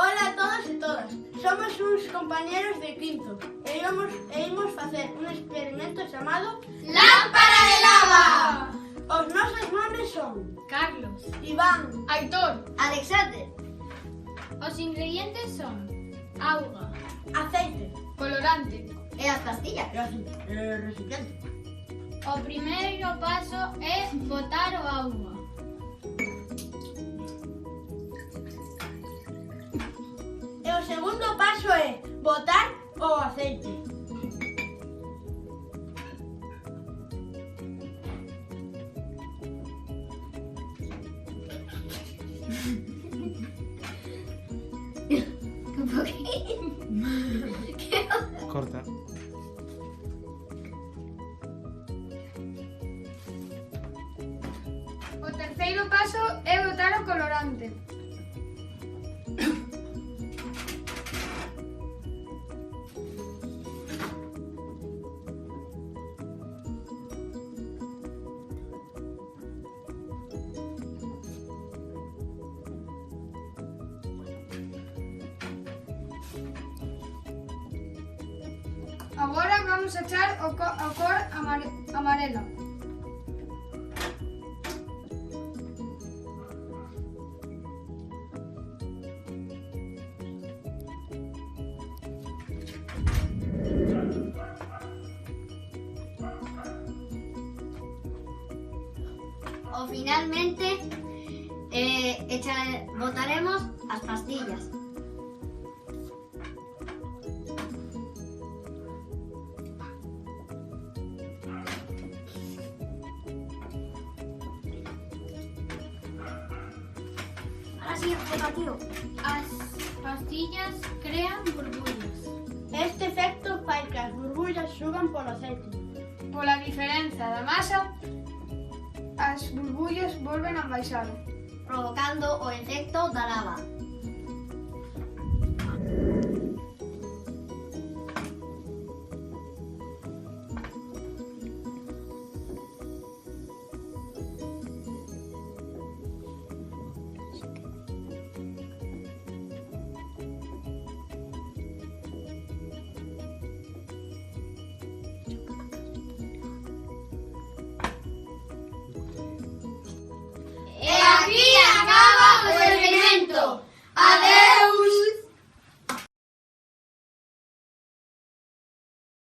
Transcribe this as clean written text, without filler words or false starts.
Ola a todos e todas, somos uns compañeros de quinto e imos facer un experimento chamado Lámpara de lava! Os nosos nomes son Carlos, Iván, Aitor. Alexander, Os ingredientes son auga, aceite colorante. e as pastillas. recipiente. O primeiro paso é botar o auga. E o segundo paso é botar o aceite. Un poquito. Corta. O terceiro paso é botar o colorante. Agora vamos a echar a cor amarela. O finalmente botaremos as pastillas. Ahora sí, toca, tío. As pastillas crean burbullas. Este efecto fai que as burbullas suban polo aceite. Pola diferenza da masa, as burbullas volven a baixar. Provocando o efecto da lava.